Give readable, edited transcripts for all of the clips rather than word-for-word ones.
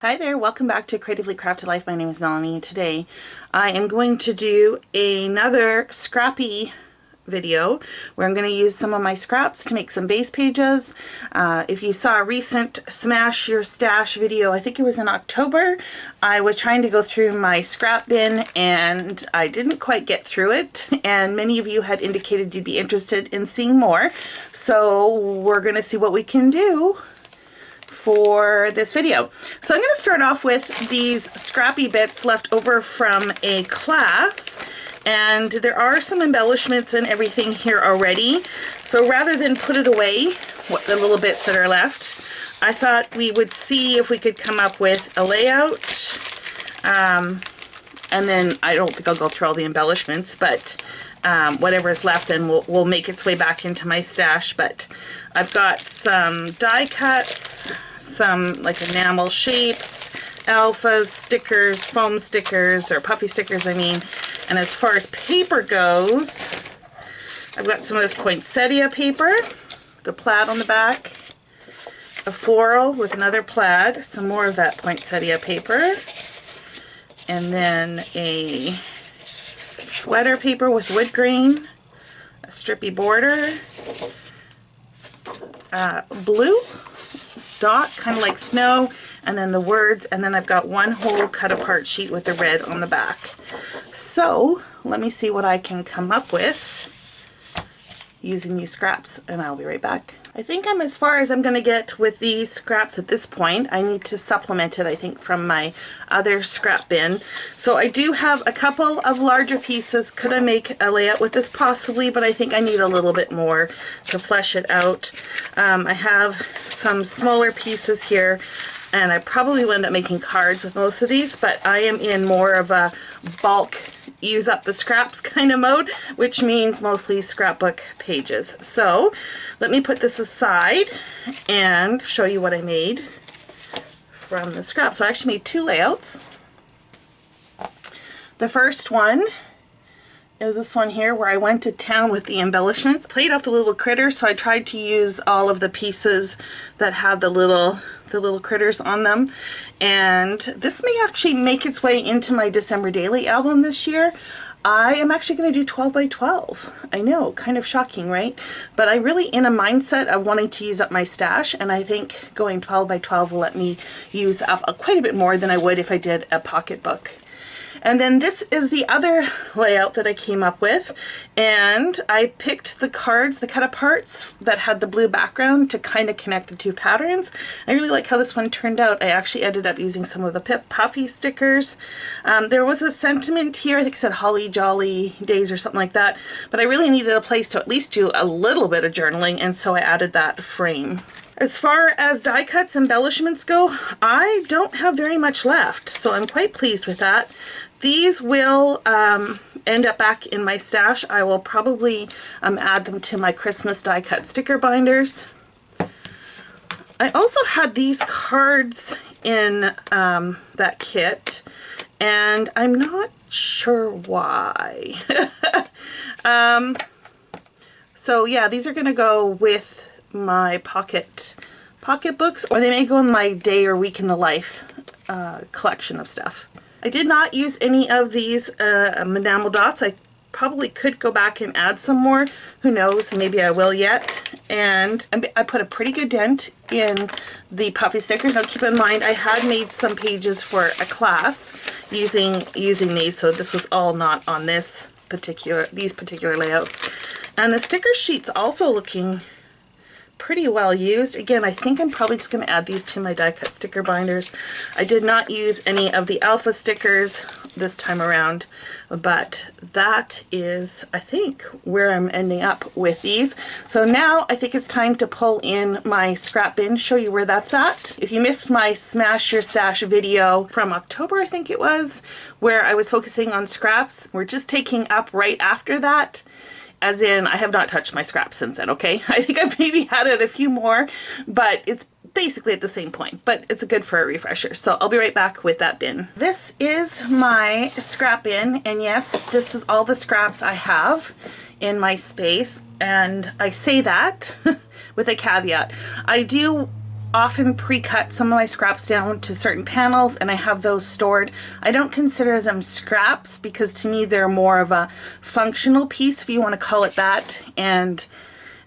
Hi there, welcome back to Creatively Crafted Life. My name is Melanie. Today I am going to do another scrappy video where I'm going to use some of my scraps to make some base pages. If you saw a recent Smash Your Stash video, I think it was in October, I was trying to go through my scrap bin and I didn't quite get through it, and many of you had indicated you'd be interested in seeing more, so we're going to see what we can do for this video. So I'm going to start off with these scrappy bits left over from a class, and there are some embellishments and everything here already. So rather than put it away, the little bits that are left, I thought we would see if we could come up with a layout. And then I don't think I'll go through all the embellishments, but whatever is left then will make its way back into my stash. But I've got some die cuts, some like enamel shapes, alphas, stickers, foam stickers, or puffy stickers I mean. And as far as paper goes, I've got some of this poinsettia paper, the plaid on the back, a floral with another plaid, some more of that poinsettia paper, and then a sweater paper with wood grain, a strippy border, blue dot, kind of like snow, and then the words, and then I've got one whole cut apart sheet with the red on the back. So let me see what I can come up with using these scraps, and I'll be right back. I think I'm as far as I'm going to get with these scraps at this point. I need to supplement it, I think, from my other scrap bin. So I do have a couple of larger pieces. Could I make a layout with this? Possibly, but I think I need a little bit more to flesh it out. I have some smaller pieces here, and I probably will end up making cards with most of these, but I am in more of a bulk use up the scraps kind of mode, which means mostly scrapbook pages. So let me put this aside and show you what I made from the scraps. So I actually made two layouts. The first one is this one here, where I went to town with the embellishments. Played off the little critters, so I tried to use all of the pieces that had the little critters on them. And this may actually make its way into my December Daily album this year. I am actually going to do 12 by 12. I know, kind of shocking, right? But I'm really in a mindset of wanting to use up my stash, and I think going 12 by 12 will let me use up quite a bit more than I would if I did a pocketbook. And then this is the other layout that I came up with, and I picked the cards, the cut aparts that had the blue background to kind of connect the two patterns. I really like how this one turned out. I actually ended up using some of the puffy stickers. There was a sentiment here, I think it said Holly Jolly Days or something like that, but I really needed a place to at least do a little bit of journaling, and so I added that frame. As far as die cuts, embellishments go, I don't have very much left, so I'm quite pleased with that. These will end up back in my stash. I will probably add them to my Christmas die cut sticker binders. I also had these cards in that kit, and I'm not sure why. So yeah, these are going to go with my pocketbooks, or they may go in my day or week in the life collection of stuff. I did not use any of these enamel dots. I probably could go back and add some more. Who knows? Maybe I will yet. And I put a pretty good dent in the puffy stickers. Now keep in mind, I had made some pages for a class using these, so this was all not on these particular layouts. And the sticker sheet's also looking pretty well used. Again, I think I'm probably just going to add these to my die cut sticker binders. I did not use any of the alpha stickers this time around, but that is, I think, where I'm ending up with these. So now I think it's time to pull in my scrap bin, show you where that's at. If you missed my Smash Your Stash video from October, I think it was, where I was focusing on scraps, we're just taking up right after that. As in, I have not touched my scraps since then, okay? I think I've maybe added a few more, but it's basically at the same point, but it's good for a refresher. So I'll be right back with that bin. This is my scrap bin, and yes, this is all the scraps I have in my space, and I say that with a caveat. I do often pre-cut some of my scraps down to certain panels, and I have those stored. I don't consider them scraps because to me they're more of a functional piece, if you want to call it that, and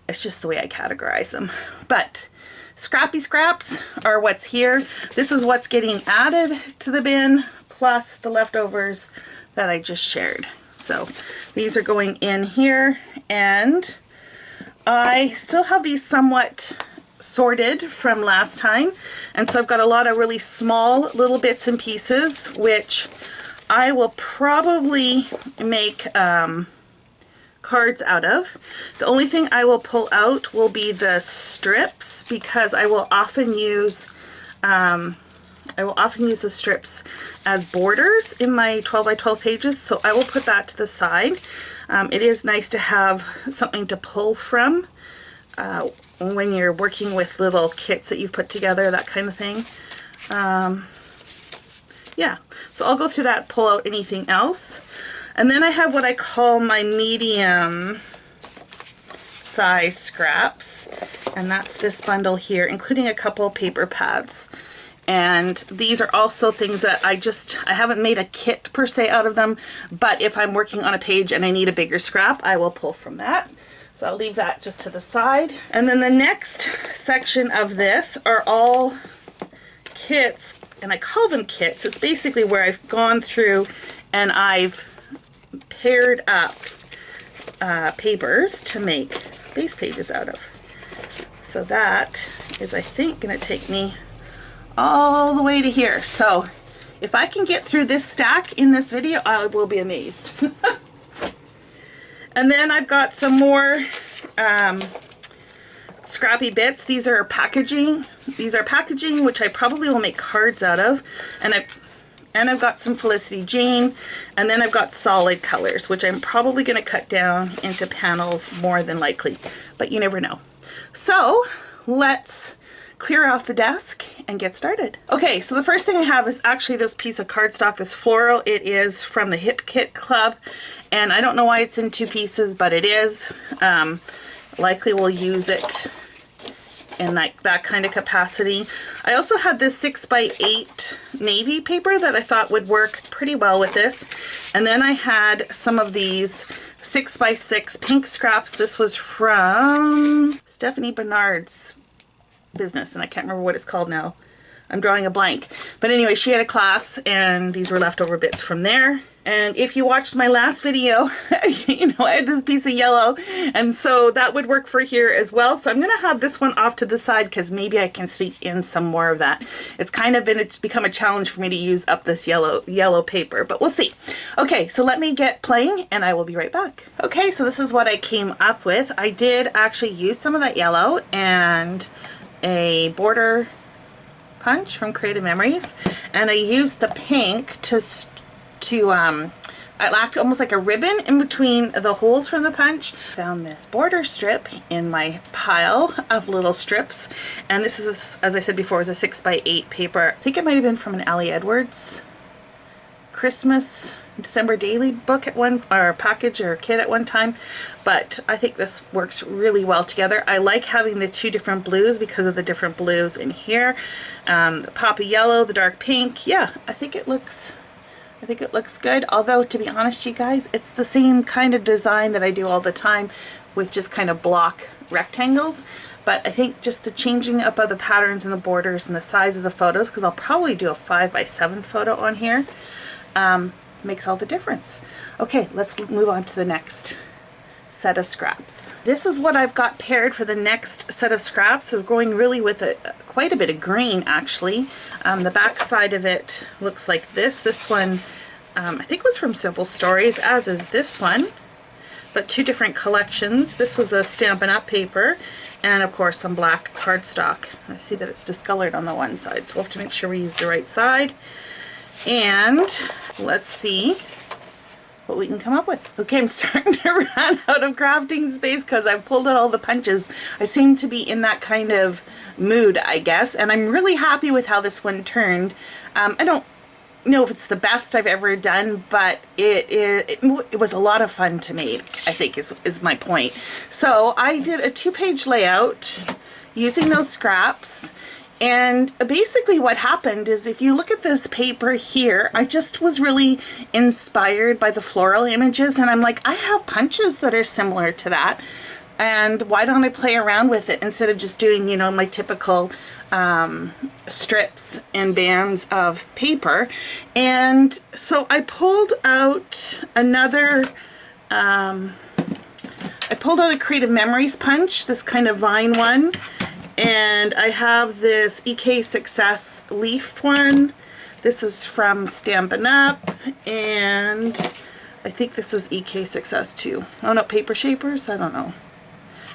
it's just the way I categorize them. But scrappy scraps are what's here. This is what's getting added to the bin, plus the leftovers that I just shared. So these are going in here, and I still have these somewhat sorted from last time, and so I've got a lot of really small little bits and pieces, which I will probably make cards out of. The only thing I will pull out will be the strips, because I will often use the strips as borders in my 12 by 12 pages, so I will put that to the side. It is nice to have something to pull from when you're working with little kits that you've put together, that kind of thing. Yeah, so I'll go through that, pull out anything else. And then I have what I call my medium size scraps, and that's this bundle here, including a couple paper pads. And these are also things that I haven't made a kit per se out of them, but if I'm working on a page and I need a bigger scrap, I will pull from that. So I'll leave that just to the side. And then the next section of this are all kits, and I call them kits. It's basically where I've gone through and I've paired up papers to make base pages out of. So that is, I think, going to take me all the way to here. So if I can get through this stack in this video, I will be amazed. And then I've got some more scrappy bits. These are packaging. These are packaging, which I probably will make cards out of. And I've got some Felicity Jane, and then I've got solid colors, which I'm probably going to cut down into panels more than likely, but you never know. So let's clear off the desk and get started. Okay, so the first thing I have is actually this piece of cardstock, this Floral. It is from the Hip Kit Club, and I don't know why it's in two pieces, but it is. Likely we'll use it in like that kind of capacity. I also had this 6x8 navy paper that I thought would work pretty well with this. And then I had some of these 6x6 pink scraps. This was from Stephanie Bernard's business, and I can't remember what it's called now. I'm drawing a blank. But anyway, she had a class, and these were leftover bits from there. And if you watched my last video, you know, I had this piece of yellow, and so that would work for here as well. So I'm going to have this one off to the side because maybe I can sneak in some more of that. It's kind of become a challenge for me to use up this yellow paper, but we'll see. Okay, so let me get playing, and I will be right back. Okay, so this is what I came up with. I did actually use some of that yellow and a border punch from Creative Memories, and I used the pink I lacked almost like a ribbon in between the holes from the punch. Found this border strip in my pile of little strips, and this is, as I said before, is a 6x8 paper. I think it might have been from an Allie Edwards Christmas December daily book at one, or package or kit at one time, but I think this works really well together. I like having the two different blues because of the different blues in here. The poppy yellow, the dark pink. Yeah, I think it looks good, although to be honest, you guys, it's the same kind of design that I do all the time with just kind of block rectangles. But I think just the changing up of the patterns and the borders and the size of the photos, because I'll probably do a 5x7 photo on here, makes all the difference. Okay, let's move on to the next set of scraps. This is what I've got paired for the next set of scraps. So we're going really with quite a bit of green, actually. The back side of it looks like this. This one I think was from Simple Stories, as is this one, but two different collections. This was a Stampin' Up paper, and of course some black cardstock. I see that it's discolored on the one side, so we'll have to make sure we use the right side. And let's see what we can come up with. Okay, I'm starting to run out of crafting space because I've pulled out all the punches. I seem to be in that kind of mood, I guess, and I'm really happy with how this one turned. I don't know if it's the best I've ever done, but it was a lot of fun to make, I think is my point. So I did a 2-page layout using those scraps, And basically what happened is, if you look at this paper here, I just was really inspired by the floral images, and I'm like, I have punches that are similar to that, and why don't I play around with it instead of just doing, you know, my typical strips and bands of paper. And so I pulled out another I pulled out a Creative Memories punch, this kind of vine one, and I have this EK Success leaf one. This is from Stampin' Up, and I think this is EK Success too. Oh no, Paper Shapers? I don't know.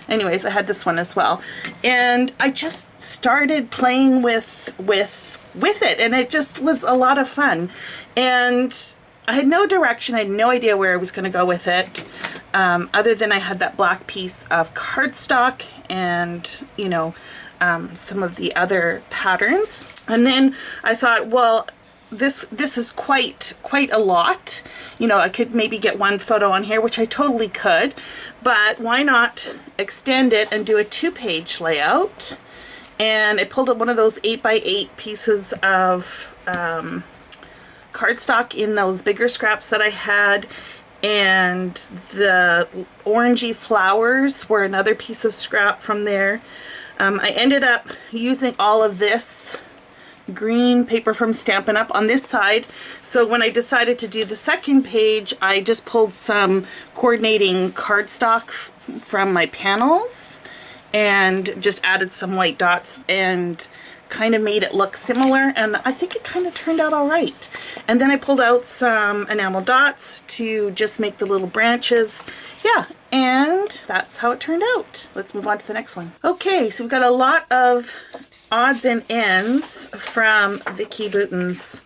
Anyways, I had this one as well. And I just started playing with it, and it just was a lot of fun. And I had no direction. I had no idea where I was going to go with it, other than I had that black piece of cardstock and, you know, some of the other patterns. And then I thought, well, this is quite a lot. You know, I could maybe get one photo on here, which I totally could, but why not extend it and do a 2-page layout? And I pulled up one of those 8x8 pieces of cardstock in those bigger scraps that I had, and the orangey flowers were another piece of scrap from there. I ended up using all of this green paper from Stampin' Up on this side, so when I decided to do the second page, I just pulled some coordinating cardstock from my panels and just added some white dots and kind of made it look similar, and I think it kind of turned out all right. And then I pulled out some enamel dots to just make the little branches. Yeah, and that's how it turned out. Let's move on to the next one. Okay, so we've got a lot of odds and ends from Vicki Boutin's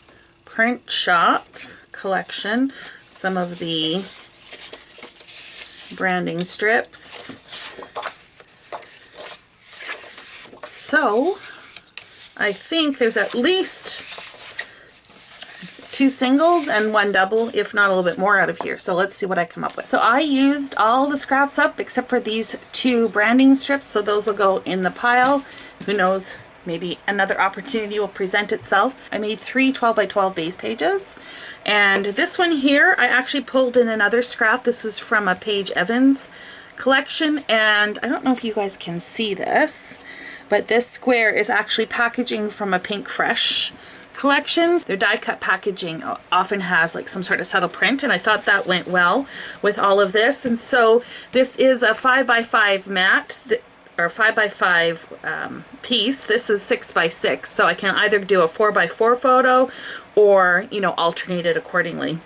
print shop collection. Some of the branding strips. So I think there's at least 2 singles and 1 double, if not a little bit more out of here. So let's see what I come up with. So I used all the scraps up except for these 2 branding strips, so those will go in the pile. Who knows, maybe another opportunity will present itself. I made 3 12x12 base pages, and this one here I actually pulled in another scrap. This is from a Paige Evans collection, and I don't know if you guys can see this, but this square is actually packaging from a Pink Fresh collection. Their die cut packaging often has like some sort of subtle print, and I thought that went well with all of this. And so this is a 5x5 mat, or 5x5 piece. This is 6x6, so I can either do a 4x4 photo or, you know, alternate it accordingly.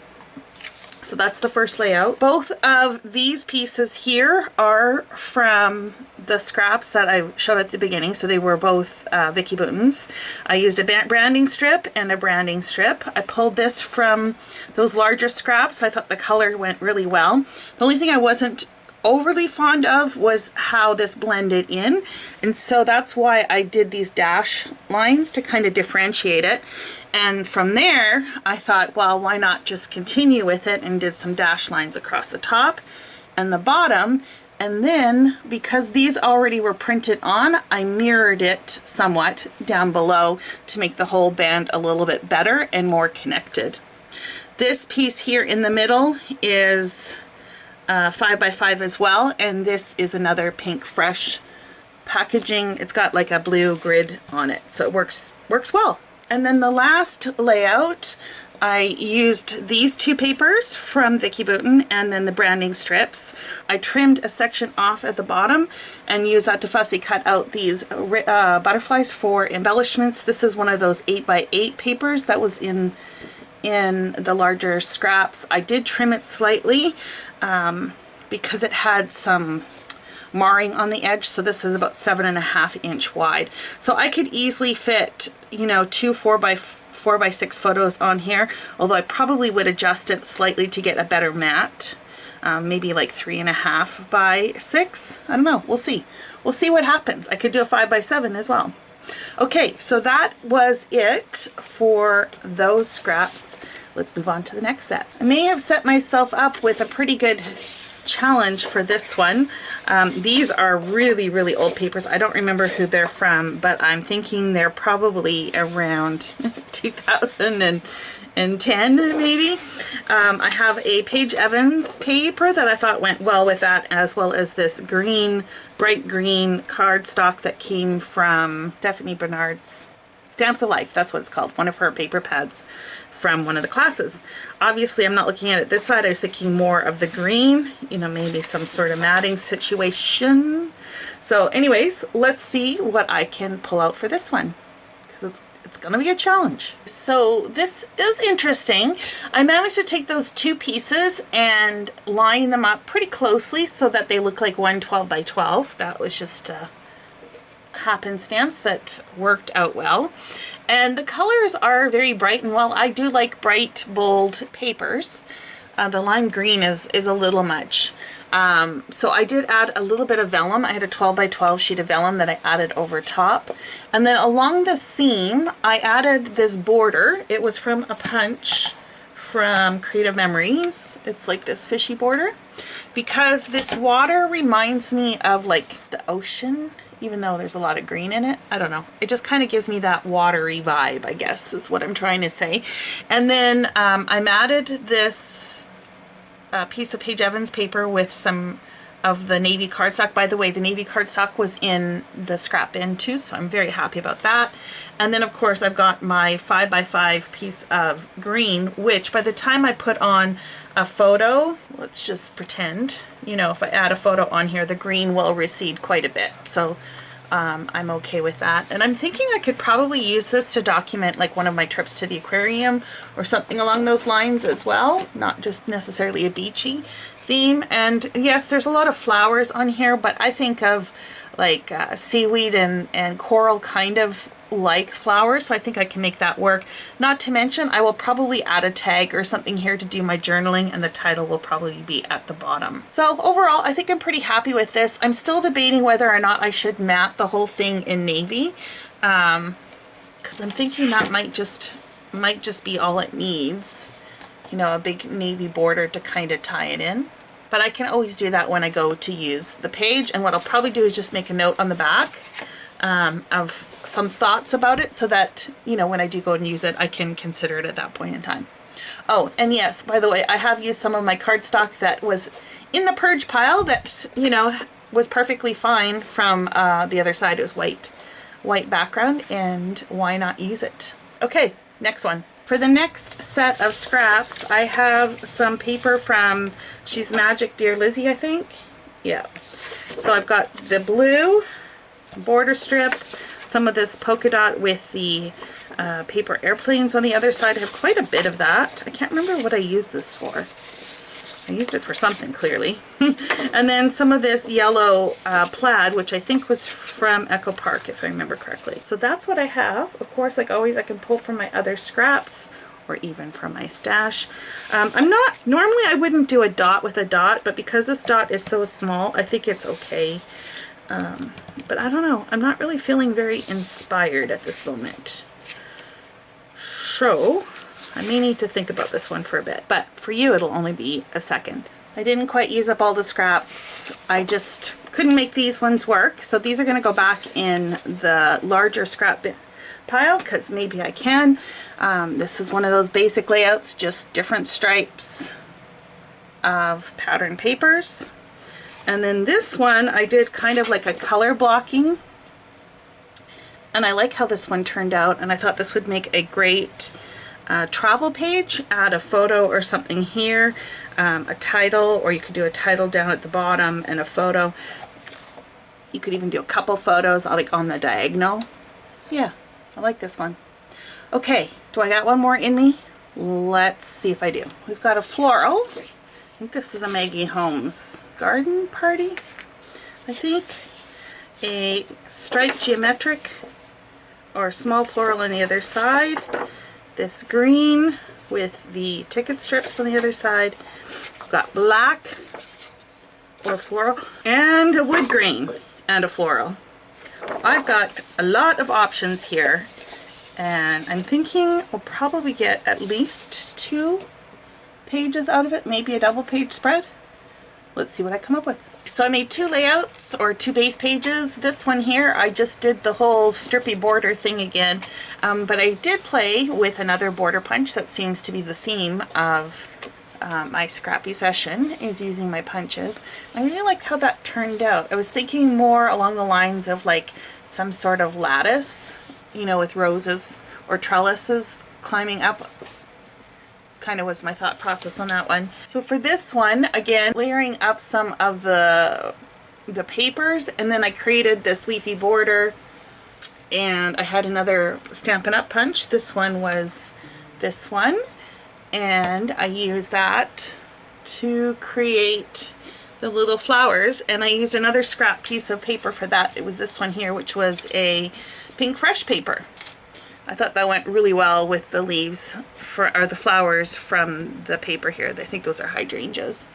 So that's the first layout. Both of these pieces here are from the scraps that I showed at the beginning, so they were both Vicki Boutin's. I used a branding strip and a branding strip. I pulled this from those larger scraps. I thought the color went really well. The only thing I wasn't overly fond of was how this blended in, and so that's why I did these dash lines to kind of differentiate it. And from there I thought, well, why not just continue with it, and did some dash lines across the top and the bottom. And then, because these already were printed on, I mirrored it somewhat down below to make the whole band a little bit better and more connected. This piece here in the middle is 5x5 as well, and this is another Pink Fresh packaging. It's got like a blue grid on it, so it works well. And then the last layout, I used these 2 papers from Vicki Boutin and then the branding strips. I trimmed a section off at the bottom and used that to fussy cut out these butterflies for embellishments. This is one of those 8x8 papers that was in the larger scraps. I did trim it slightly because it had some marring on the edge, so this is about 7.5 inch wide. So I could easily fit, you know, 2 4x6 photos on here, although I probably would adjust it slightly to get a better mat. Maybe like 3.5x6. I don't know, we'll see. We'll see what happens. I could do a 5x7 as well. Okay, so that was it for those scraps. Let's move on to the next set. I may have set myself up with a pretty good challenge for this one. These are really, really old papers. I don't remember who they're from, but I'm thinking they're probably around 2010 maybe. I have a Paige Evans paper that I thought went well with that, as well as this green, bright green cardstock that came from Stephanie Bernard's Stamps of Life. That's what it's called, one of her paper pads from one of the classes. Obviously, I'm not looking at it this side. I was thinking more of the green, you know, maybe some sort of matting situation. So anyways, let's see what I can pull out for this one, because it's gonna be a challenge. So this is interesting. I managed to take those two pieces and line them up pretty closely so that they look like one 12 by 12. That was just a happenstance that worked out well. And the colors are very bright, and while I do like bright, bold papers, the lime green is a little much. So I did add a little bit of vellum. I had a 12 by 12 sheet of vellum that I added over top. And then along the seam, I added this border. It was from a punch from Creative Memories. It's like this fishy border, because this water reminds me of like the ocean, even though there's a lot of green in it. I don't know. It just kind of gives me that watery vibe, I guess, is what I'm trying to say. And then I'm added this piece of Paige Evans paper with some of the navy cardstock. By the way, the navy cardstock was in the scrap bin too, so I'm very happy about that. And then of course I've got my 5 by 5 piece of green, which by the time I put on a photo, let's just pretend, you know, if I add a photo on here, the green will recede quite a bit. So I'm okay with that. And I'm thinking I could probably use this to document like one of my trips to the aquarium or something along those lines as well, not just necessarily a beachy theme. And yes, there's a lot of flowers on here, but I think of like seaweed and coral kind of like flowers, so I think I can make that work. Not to mention, I will probably add a tag or something here to do my journaling, and the title will probably be at the bottom. So overall, I think I'm pretty happy with this. I'm still debating whether or not I should matte the whole thing in navy, because I'm thinking that might just be all it needs, you know, a big navy border to kind of tie it in. But I can always do that when I go to use the page, and what I'll probably do is just make a note on the back of some thoughts about it, so that, you know, when I do go and use it, I can consider it at that point in time. Oh, and yes, by the way, I have used some of my cardstock that was in the purge pile that, you know, was perfectly fine from the other side. It was white background, and why not use it? Okay, next one. For the next set of scraps, I have some paper from She's Magic Dear Lizzie, I think. Yeah. So I've got the blue border strip, some of this polka dot with the paper airplanes on the other side. I have quite a bit of that. I can't remember what I used this for. I used it for something, clearly. And then some of this yellow plaid, which I think was from Echo Park, if I remember correctly. So that's what I have. Of course, like always, I can pull from my other scraps, or even from my stash. Normally I wouldn't do a dot with a dot, but because this dot is so small, I think it's okay. But I don't know, I'm not really feeling very inspired at this moment. So I may need to think about this one for a bit, but for you it'll only be a second. I didn't quite use up all the scraps. I just couldn't make these ones work, so these are going to go back in the larger scrap bin pile, because maybe I can. This is one of those basic layouts, just different stripes of pattern papers. And then this one I did kind of like a color blocking, and I like how this one turned out, and I thought this would make a great travel page. Add a photo or something here, a title, or you could do a title down at the bottom and a photo. You could even do a couple photos like on the diagonal. Yeah, I like this one. Okay, do I got one more in me? Let's see if I do. We've got a floral. I think this is a Maggie Holmes garden party, I think. A striped geometric or small floral on the other side. This green with the ticket strips on the other side. We've got black or floral, and a wood grain and a floral. I've got a lot of options here, and I'm thinking we'll probably get at least 2 pages out of it, maybe a double page spread. let's see what I come up with. So I made 2 layouts, or 2 base pages. This one here, I just did the whole strippy border thing again, but I did play with another border punch. That seems to be the theme of my scrappy session, is using my punches. I really liked how that turned out. I was thinking more along the lines of like some sort of lattice, you know, with roses or trellises climbing up. It's kind of was my thought process on that one. So for this one, again, layering up some of the papers, and then I created this leafy border, and I had another Stampin' Up! Punch. This one was this one, and I used that to create the little flowers, and I used another scrap piece of paper for that. It was this one here, which was a pink fresh paper. I thought that went really well with the leaves, or the flowers from the paper here. I think those are hydrangeas.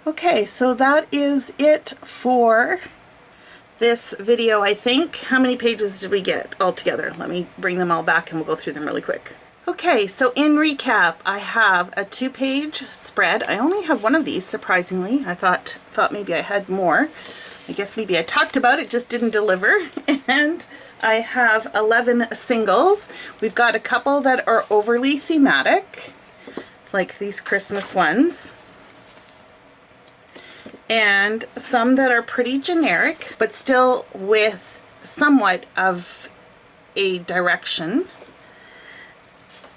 Okay, so that is it for this video, I think. How many pages did we get altogether? Let me bring them all back and we'll go through them really quick. Okay, so in recap, I have a 2-page spread. I only have one of these, surprisingly. I thought maybe I had more. I guess maybe I talked about it, just didn't deliver. And I have 11 singles. We've got a couple that are overly thematic, like these Christmas ones, and some that are pretty generic, but still with somewhat of a direction.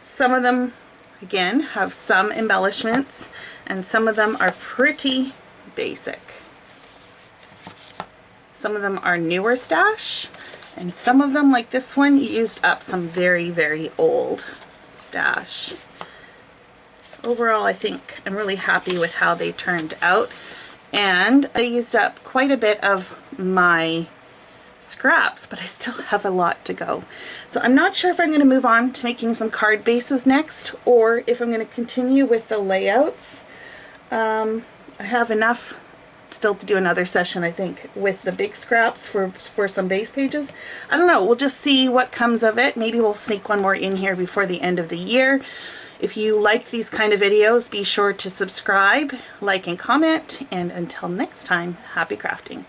Some of them, again, have some embellishments, and some of them are pretty basic. Some of them are newer stash, and some of them, like this one, used up some very, very old stash. Overall, I think I'm really happy with how they turned out, and I used up quite a bit of my scraps, but I still have a lot to go. So I'm not sure if I'm going to move on to making some card bases next, or if I'm going to continue with the layouts. I have enough still to do another session, I think, with the big scraps for some base pages. I don't know, we'll just see what comes of it. Maybe we'll sneak one more in here before the end of the year. If you like these kind of videos, be sure to subscribe, like, and comment, and until next time, happy crafting.